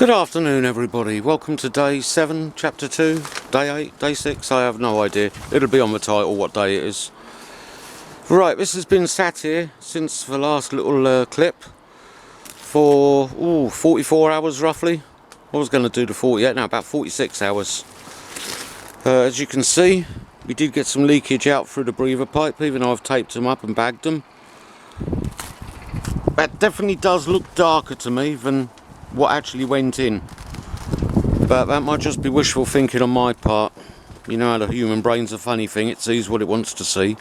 Good afternoon everybody, welcome to day 7, chapter 2, day 8, day 6, I have no idea. It'll be on the title what day it is. Right, this has been sat here since the last little clip for 44 hours roughly. I was going to do the 48, now about 46 hours. As you can see, we did get some leakage out through the breather pipe, even though I've taped them up and bagged them. That definitely does look darker to me than what actually went in, but that might just be wishful thinking on my part. You know how the human brain's a funny thing, it sees what it wants to see,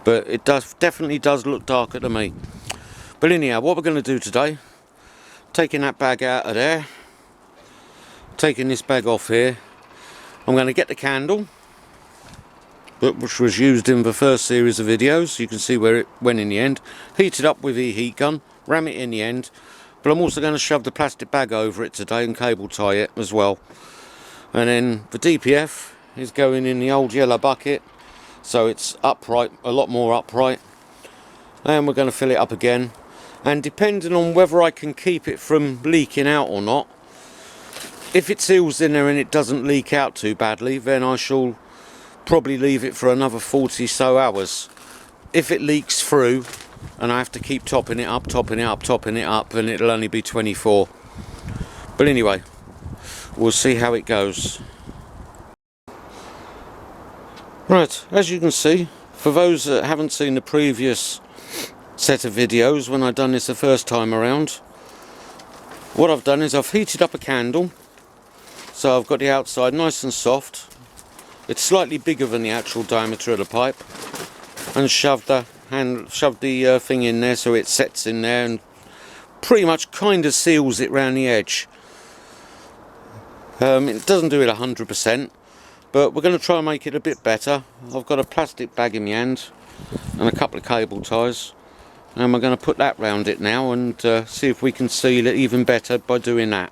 but it definitely does look darker to me. But anyhow, what we're going to do today, taking that bag out of there, taking this bag off here, I'm going to get the candle which was used in the first series of videos. You can see where it went in the end, heat it up with the heat gun, ram it in the end. But I'm also going to shove the plastic bag over it today and cable tie it as well. And then the DPF is going in the old yellow bucket, so it's upright, a lot more upright. And we're going to fill it up again. And depending on whether I can keep it from leaking out or not, if it seals in there and it doesn't leak out too badly, then I shall probably leave it for another 40 so hours. If it leaks through and I have to keep topping it up, then it'll only be 24. But anyway, we'll see how it goes. Right, as you can see, for those that haven't seen the previous set of videos when I've done this the first time around, what I've done is I've heated up a candle, so I've got the outside nice and soft. It's slightly bigger than the actual diameter of the pipe, and shoved the thing in there so it sets in there and pretty much kind of seals it round the edge. It doesn't do it 100%, but we're going to try and make it a bit better. I've got a plastic bag in my hand and a couple of cable ties, and we're going to put that round it now and see if we can seal it even better by doing that.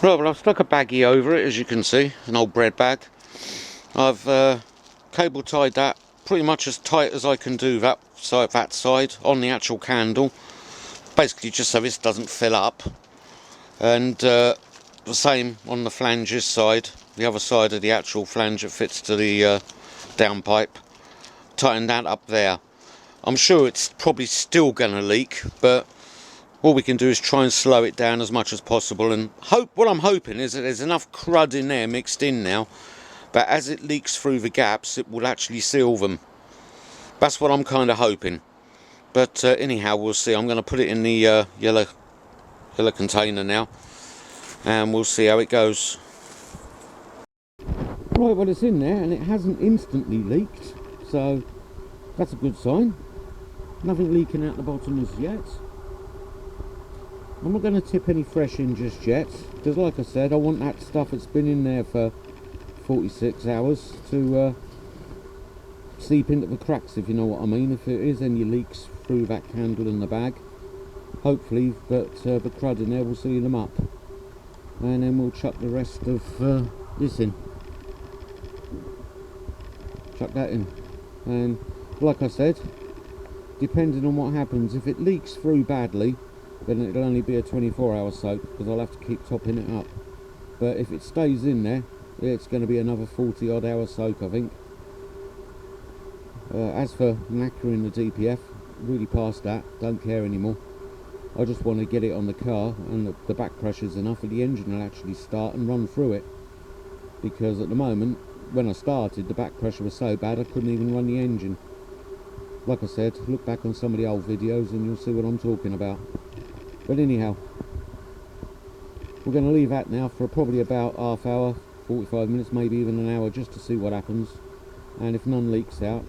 Right, well, I've stuck a baggie over it, as you can see, an old bread bag. I've cable tied that pretty much as tight as I can do that side on the actual candle, basically just so this doesn't fill up, and the same on the flanges side, the other side of the actual flange that fits to the downpipe. Tighten that up there. I'm sure it's probably still going to leak, but all we can do is try and slow it down as much as possible, and what I'm hoping is that there's enough crud in there mixed in now, but as it leaks through the gaps it will actually seal them. That's what I'm kind of hoping. But anyhow, we'll see. I'm going to put it in the yellow container now, and we'll see how it goes. Right, well, it's in there and it hasn't instantly leaked, so that's a good sign. Nothing leaking out the bottom as yet. I'm not going to tip any fresh in just yet, because like I said, I want that stuff that's been in there for 46 hours to seep into the cracks, if you know what I mean. If there is any leaks through that candle in the bag, hopefully that the crud in there will seal them up, and then we'll chuck the rest of this in. Chuck that in, and like I said, depending on what happens, if it leaks through badly, then it'll only be a 24-hour soak, because I'll have to keep topping it up. But if it stays in there, it's going to be another 40 odd hour soak, I think. As for knackering the DPF, really past that, don't care anymore. I just want to get it on the car, and the back pressure's enough that the engine will actually start and run through it. Because at the moment, when I started, the back pressure was so bad I couldn't even run the engine. Like I said, look back on some of the old videos and you'll see what I'm talking about. But anyhow, we're going to leave that now for probably about half hour, 45 minutes, maybe even an hour, just to see what happens. And if none leaks out,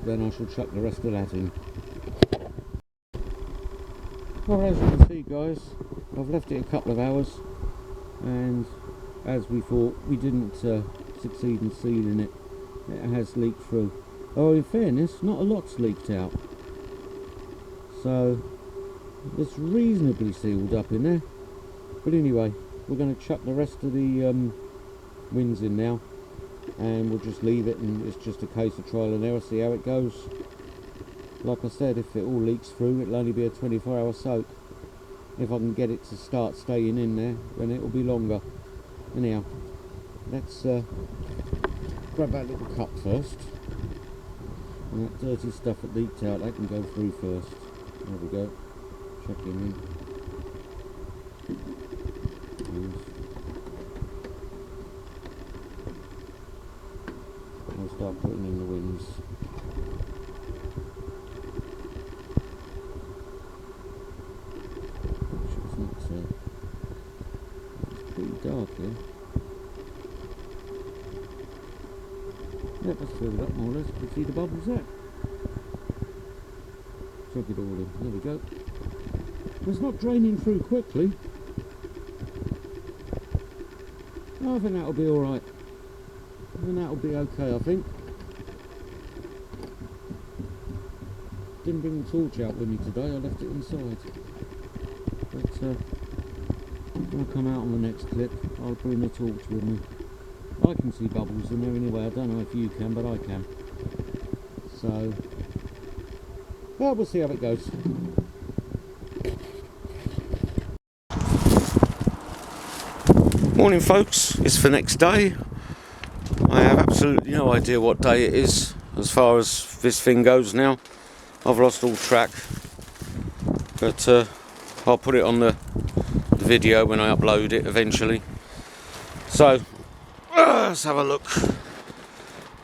then I shall chuck the rest of that in. Well, as you can see guys, I've left it a couple of hours, and as we thought, we didn't succeed in sealing it. It has leaked through. Oh, in fairness, not a lot's leaked out, so it's reasonably sealed up in there. But anyway, we're going to chuck the rest of the wings in now, and we'll just leave it, and it's just a case of trial and error, see how it goes. Like I said, if it all leaks through, it'll only be a 24-hour soak. If I can get it to start staying in there, then it will be longer. Anyhow, let's grab that little cup first. And that dirty stuff that leaked out, that can go through first. There we go. Checking in. Yes. I'll start putting in the wings. It's pretty dark here. Yep, let's fill it up more or less. You can see the bubbles there. Chuck it all in. There we go. It's not draining through quickly. I think that'll be alright. I think that'll be okay, I think. Didn't bring the torch out with me today, I left it inside. But when I come out on the next clip, I'll bring the torch with me. I can see bubbles in there anyway, I don't know if you can, but I can. So, well, we'll see how it goes. Morning folks, it's the next day. I have absolutely no idea what day it is as far as this thing goes now. I've lost all track, but I'll put it on the video when I upload it eventually. So let's have a look.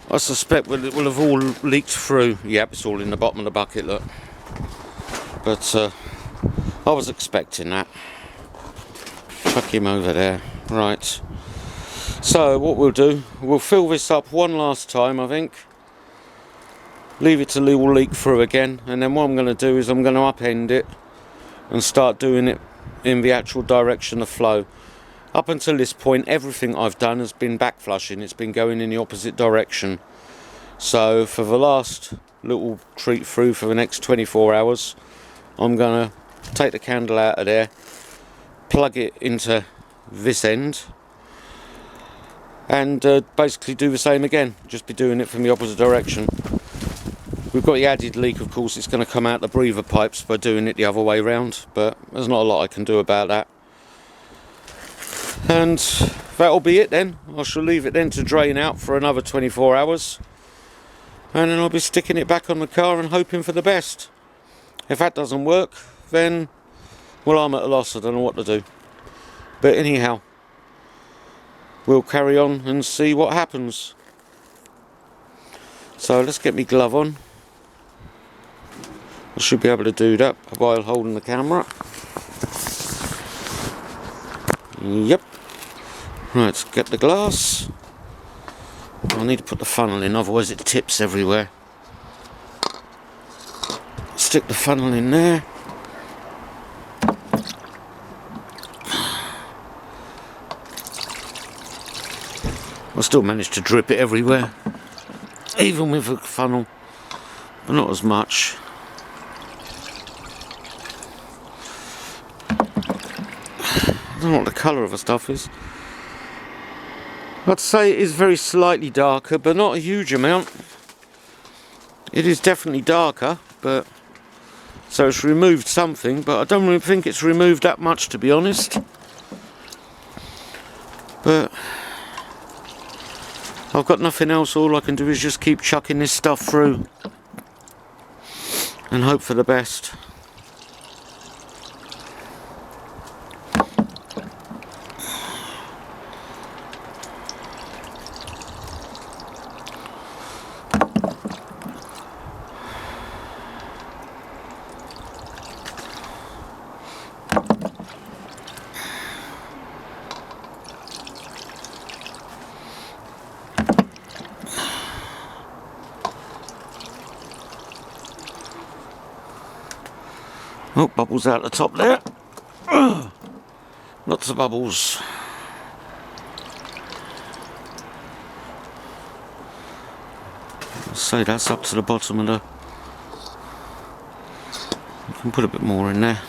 I suspect it will have all leaked through. Yep, it's all in the bottom of the bucket, look. But I was expecting that. Chuck him over there. Right. So what we'll do, we'll fill this up one last time, I think. Leave it to all leak through again, and then what I'm going to do is I'm going to upend it and start doing it in the actual direction of flow. Up until this point, everything I've done has been back flushing. It's been going in the opposite direction. So for the last little treat through for the next 24 hours, I'm going to take the candle out of there, plug it into this end, and basically do the same again. Just be doing it from the opposite direction. We've got the added leak, of course. It's going to come out the breather pipes by doing it the other way round, but there's not a lot I can do about that. And that'll be it then. I shall leave it then to drain out for another 24 hours, and then I'll be sticking it back on the car and hoping for the best. If that doesn't work, then, well, I'm at a loss. I don't know what to do. But anyhow, we'll carry on and see what happens. So let's get my glove on. I should be able to do that while holding the camera. Yep. Right, let's get the glass. I need to put the funnel in, otherwise it tips everywhere. Stick the funnel in there. I still managed to drip it everywhere, even with the funnel, but not as much. I don't know what the colour of the stuff is. I'd say it is very slightly darker, but not a huge amount. It is definitely darker, but so it's removed something, but I don't really think it's removed that much, to be honest. But I've got nothing else. All I can do is just keep chucking this stuff through and hope for the best. Oh, bubbles out the top there. Lots of bubbles. Let's say that's up to the bottom of the... You can put a bit more in there.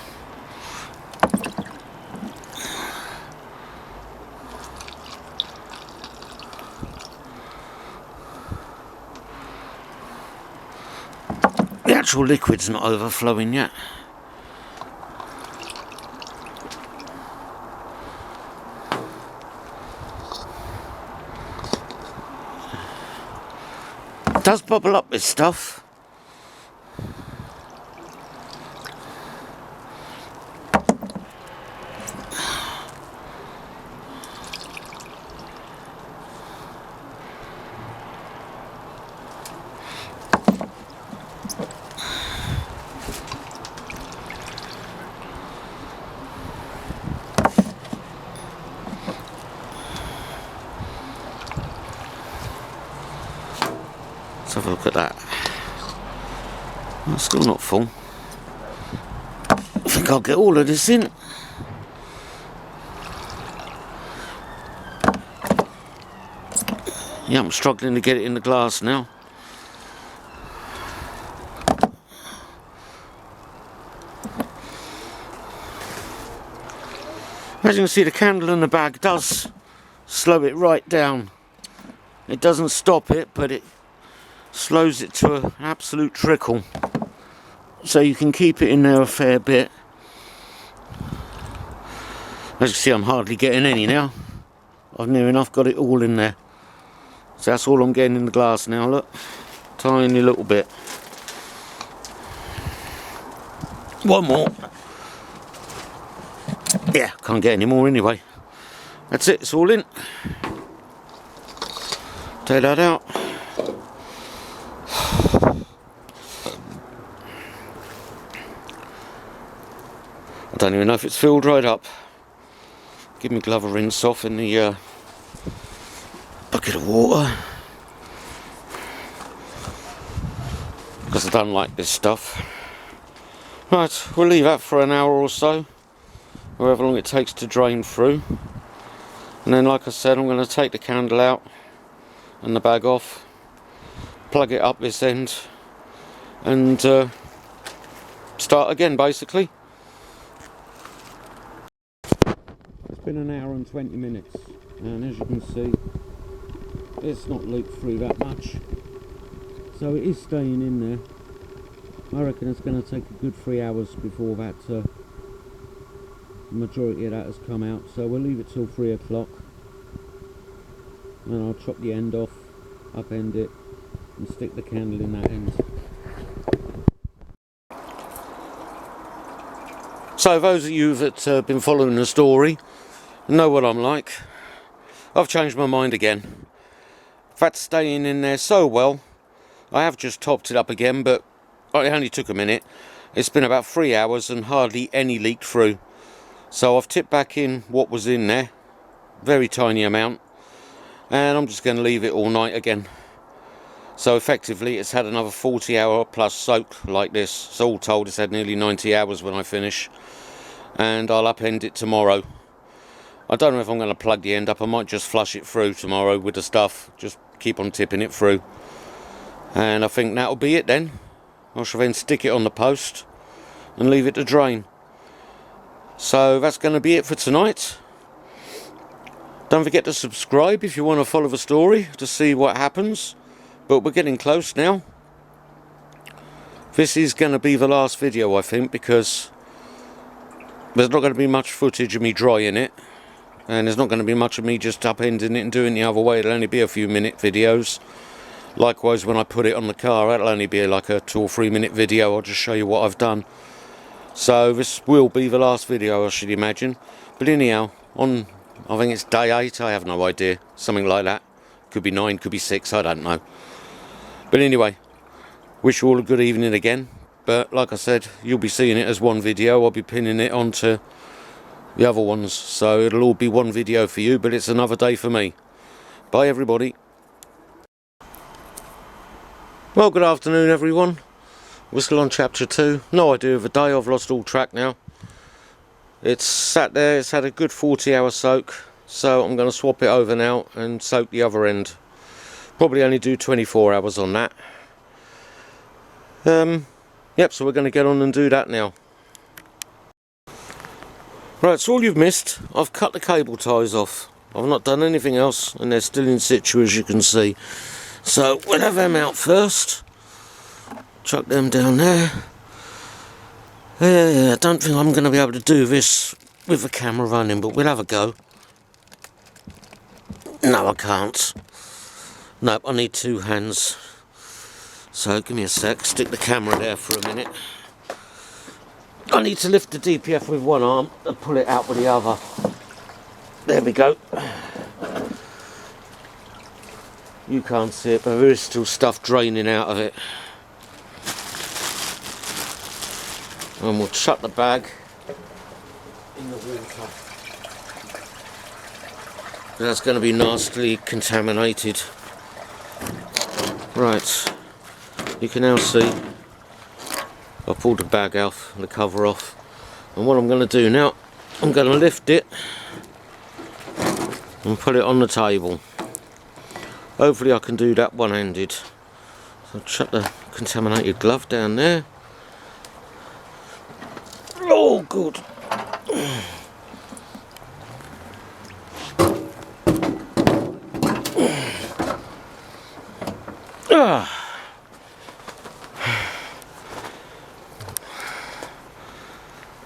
The actual liquid's not overflowing yet. does bubble up, this stuff. Let's have a look at that. Well, still not full. I think I'll get all of this in. Yeah, I'm struggling to get it in the glass now. As you can see, the candle in the bag does slow it right down. It doesn't stop it, but it slows it to an absolute trickle. So you can keep it in there a fair bit. As you see, I'm hardly getting any now. I've near enough got it all in there. So that's all I'm getting in the glass now, look. Tiny little bit. One more. Yeah, can't get any more anyway. That's it, it's all in. Take that out. I don't even know if it's filled right up. Give me glove a rinse off in the bucket of water. Because I don't like this stuff. Right, we'll leave that for an hour or so. However long it takes to drain through. And then, like I said, I'm going to take the candle out and the bag off, plug it up this end, and start again, basically. It's been an hour and 20 minutes, and as you can see, it's not leaked through that much, so it is staying in there. I reckon it's going to take a good 3 hours before that the majority of that has come out, so we'll leave it till 3 o'clock. And I'll chop the end off, upend it, and stick the candle in that end. So those of you that have been following the story know what I'm like. I've changed my mind again. That's staying in there so well. I have just topped it up again, but it only took a minute. It's been about 3 hours and hardly any leaked through. So I've tipped back in what was in there, very tiny amount. And I'm just going to leave it all night again. So effectively it's had another 40-hour plus soak like this. So all told it's had nearly 90 hours when I finish. And I'll upend it tomorrow. I don't know if I'm going to plug the end up. I might just flush it through tomorrow with the stuff. Just keep on tipping it through. And I think that'll be it then. I shall then stick it on the post and leave it to drain. So that's going to be it for tonight. Don't forget to subscribe if you want to follow the story to see what happens. But we're getting close now. This is going to be the last video, I think, because there's not going to be much footage of me drying it. And there's not going to be much of me just upending it and doing the other way. It'll only be a few minute videos. Likewise, when I put it on the car, it'll only be like a 2 or 3 minute video. I'll just show you what I've done. So this will be the last video, I should imagine. But anyhow, on I think it's day 8, I have no idea, something like that. Could be 9, could be 6, I don't know. But anyway, wish you all a good evening again. But like I said, you'll be seeing it as one video. I'll be pinning it onto the other ones. So it'll all be one video for you, but it's another day for me. Bye everybody. Well, good afternoon everyone. We're still on chapter 2. No idea of the day, I've lost all track now. It's sat there, it's had a good 40-hour soak, so I'm going to swap it over now and soak the other end. Probably only do 24 hours on that. Yep, so we're going to get on and do that now. Right, so all you've missed, I've cut the cable ties off. I've not done anything else, and they're still in situ as you can see. So we'll have them out first. Chuck them down there. I don't think I'm going to be able to do this with the camera running, but we'll have a go. No, I can't. Nope, I need 2 hands. So give me a sec, stick the camera there for a minute. I need to lift the DPF with one arm and pull it out with the other. There we go. You can't see it, but there is still stuff draining out of it. And we'll chuck the bag in the water. That's going to be nastily contaminated. Right, you can now see I pulled the bag off, the cover off, and what I'm going to do now, I'm going to lift it and put it on the table. Hopefully I can do that one-handed. So I'll chuck the contaminated glove down there. Oh, good.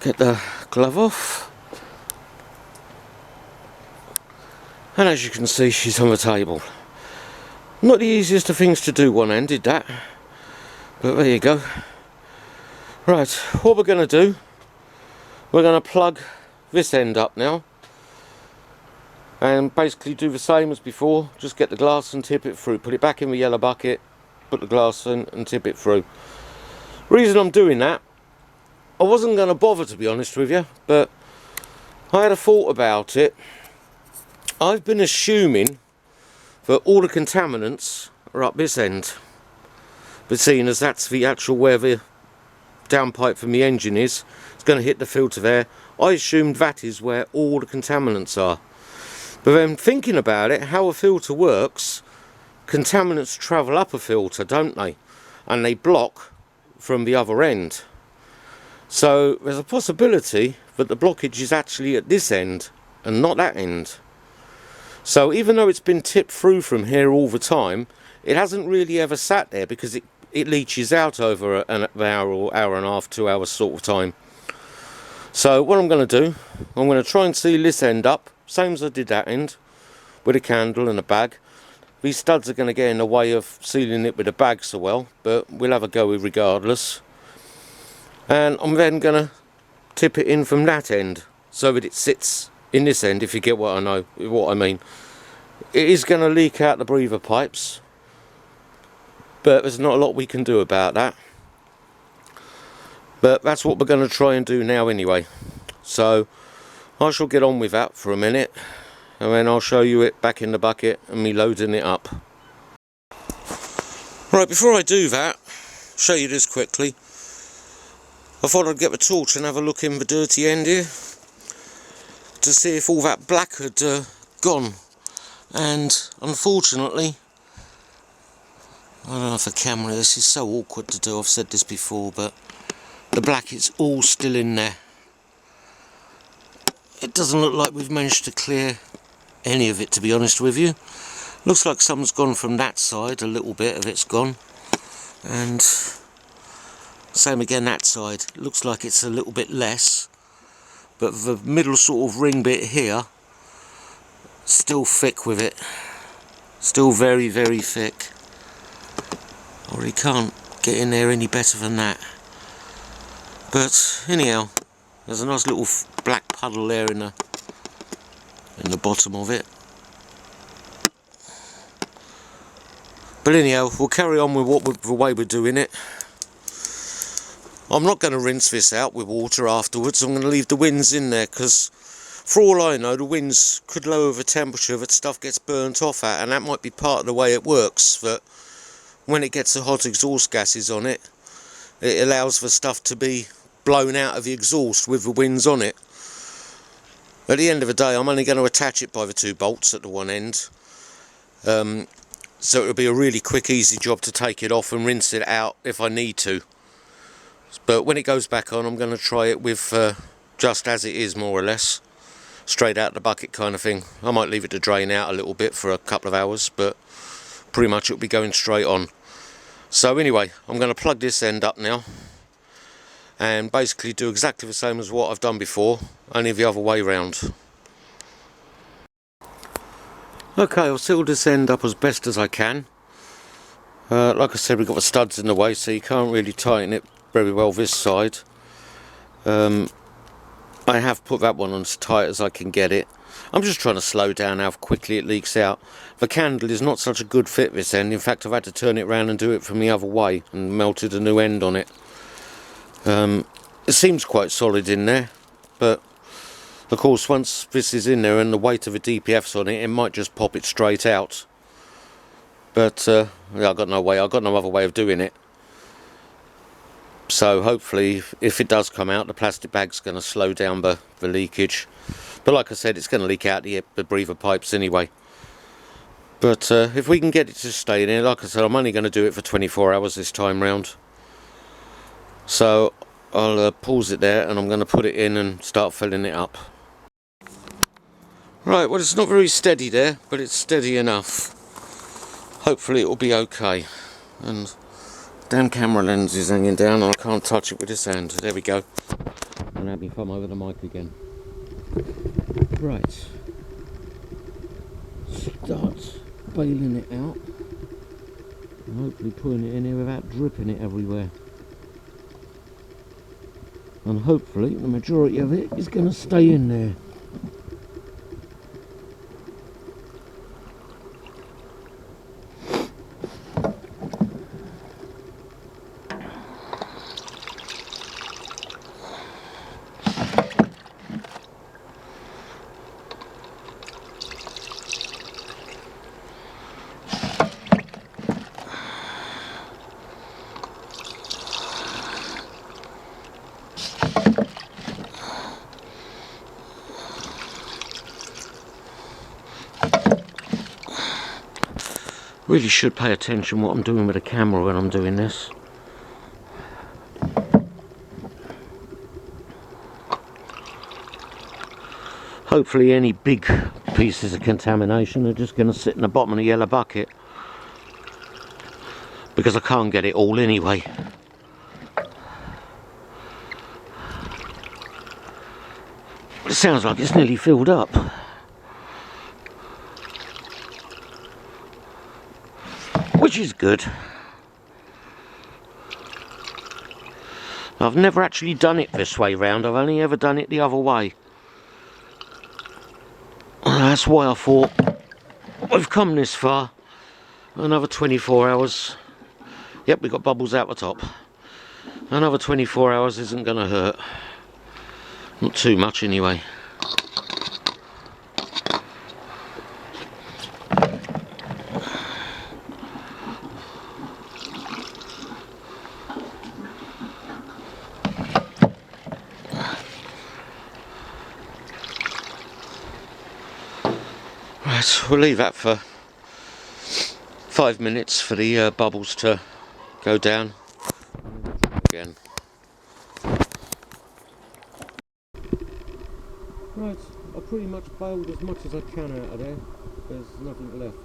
Get the glove off. And as you can see, she's on the table. Not the easiest of things to do one-handed, that. But there you go. Right, what we're going to do, we're going to plug this end up now. And basically do the same as before. Just get the glass and tip it through. Put it back in the yellow bucket, put the glass in and tip it through. Reason I'm doing that, I wasn't going to bother, to be honest with you, but I had a thought about it. I've been assuming that all the contaminants are up this end, but seeing as that's the actual where the downpipe from the engine is, it's going to hit the filter there. I assumed that is where all the contaminants are. But then thinking about it, how a filter works, contaminants travel up a filter, don't they? And they block from the other end. So there's a possibility that the blockage is actually at this end and not that end. So even though it's been tipped through from here all the time, it hasn't really ever sat there because it leaches out over an hour or hour and a half, 2 hours sort of time. So what I'm going to do, I'm going to try and seal this end up, same as I did that end, with a candle and a bag. These studs are going to get in the way of sealing it with a bag so well, but we'll have a go with regardless. And I'm then going to tip it in from that end so that it sits in this end, if you get what I mean. It is going to leak out the breather pipes, but there's not a lot we can do about that. But that's what we're going to try and do now anyway. So I shall get on with that for a minute, and then I'll show you it back in the bucket and me loading it up. Right, before I do that, show you this quickly. I thought I'd get the torch and have a look in the dirty end here to see if all that black had gone. And unfortunately, I don't know if the camera, this is so awkward to do, I've said this before, but the black is all still in there. It doesn't look like we've managed to clear any of it, to be honest with you. Looks like some's gone from that side, a little bit of it's gone. And same again that side, looks like it's a little bit less. But the middle sort of ring bit here, still thick with it. Still very, very thick. I really can't get in there any better than that. But anyhow, there's a nice little black puddle there in the bottom of it. But anyhow, we'll carry on with the way we're doing it. I'm not going to rinse this out with water afterwards. I'm going to leave the winds in there because, for all I know, the winds could lower the temperature that stuff gets burnt off at, and that might be part of the way it works. That when it gets the hot exhaust gases on it, it allows for stuff to be blown out of the exhaust with the winds on it. At the end of the day, I'm only going to attach it by the 2 bolts at the one end. So it'll be a really quick, easy job to take it off and rinse it out if I need to. But when it goes back on, I'm going to try it with just as it is, more or less. Straight out the bucket kind of thing. I might leave it to drain out a little bit for a couple of hours, but pretty much it'll be going straight on. So anyway, I'm going to plug this end up now and basically do exactly the same as what I've done before, only the other way round. Okay, I'll seal this end up as best as I can. Like I said, we've got the studs in the way, so you can't really tighten it very well this side. I have put that one on as tight as I can get it. I'm just trying to slow down how quickly it leaks out. The candle is not such a good fit this end. In fact, I've had to turn it around and do it from the other way and melted a new end on it. It seems quite solid in there, but of course once this is in there and the weight of the DPF's on it, it might just pop it straight out. But yeah, I've got no other way of doing it. So hopefully if it does come out, the plastic bag's going to slow down the leakage. But like I said, it's going to leak out the breather pipes anyway. But if we can get it to stay in here, like I said, I'm only going to do it for 24 hours this time round. So I'll pause it there and I'm going to put it in and start filling it up. Right, well it's not very steady there, but it's steady enough. Hopefully it will be okay. And damn camera lens is hanging down and I can't touch it with this hand. There we go. And have me thumb over the mic again. Right. Start bailing it out. And hopefully putting it in here without dripping it everywhere. And hopefully the majority of it is going to stay in there. Really should pay attention what I'm doing with the camera when I'm doing this. Hopefully any big pieces of contamination are just going to sit in the bottom of the yellow bucket, because I can't get it all anyway. It sounds like it's nearly filled up. Which is good. I've never actually done it this way round, I've only ever done it the other way. That's why I thought, we've come this far, another 24 hours. Yep, we've got bubbles out the top. Another 24 hours isn't going to hurt. Not too much anyway. Right, we'll leave that for 5 minutes for the bubbles to go down. Again. Right, I pretty much bailed as much as I can out of there. There's nothing left.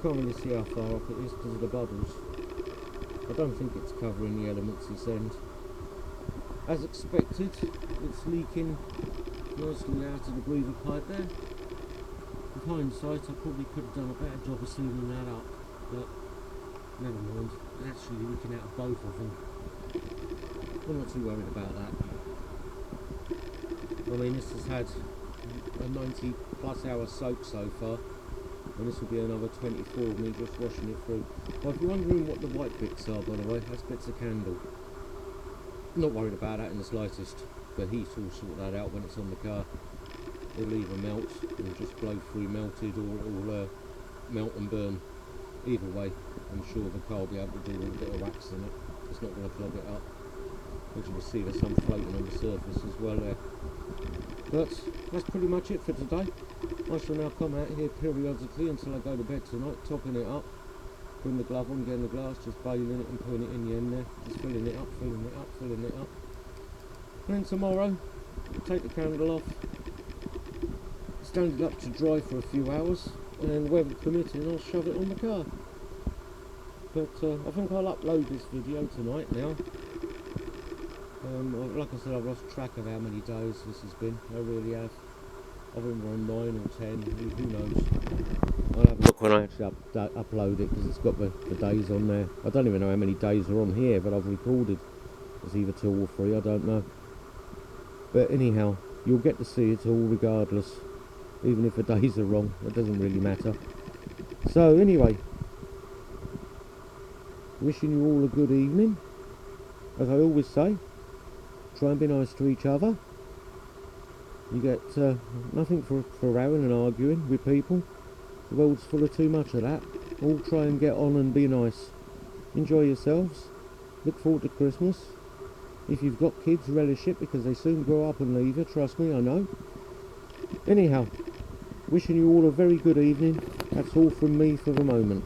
Can't really see how far up it is because of the bubbles. I don't think it's covering the elements this end. As expected, it's leaking nicely out of the breather pipe there. With hindsight, I probably could have done a better job of sealing that up, but never mind. It's actually leaking out of both of them. I'm not too worried about that. I mean, this has had a 90 plus hour soak so far, and this will be another 24 of me just washing it through. Well, if you're wondering what the white bits are, by the way, that's bits of candle. Not worried about that in the slightest. The heat will sort that out when it's on the car. It'll either melt and just blow through melted, or it'll melt and burn. Either way, I'm sure the car will be able to do a little bit of wax in it. It's not going to clog it up. As you can see, there's some floating on the surface as well there. But that's pretty much it for today. I shall now come out here periodically until I go to bed tonight, topping it up, putting the glove on, getting the glass, just bailing it and putting it in the end there, just filling it up, filling it up, filling it up. And then tomorrow, take the candle off, stand it up to dry for a few hours, and then weather permitting, I'll shove it on the car. But I think I'll upload this video tonight now. Like I said, I've lost track of how many days this has been. I really have. I think we're on 9 or 10, who knows. I'll have a look when I actually upload it, because it's got the days on there. I don't even know how many days are on here, but I've recorded. It's either 2 or 3, I don't know. But anyhow, you'll get to see it all regardless. Even if the days are wrong, it doesn't really matter. So anyway, wishing you all a good evening. As I always say, try and be nice to each other. You get nothing for rowing and arguing with people. The world's full of too much of that. All try and get on and be nice. Enjoy yourselves. Look forward to Christmas. If you've got kids, relish it, because they soon grow up and leave you. Trust me, I know. Anyhow, wishing you all a very good evening. That's all from me for the moment.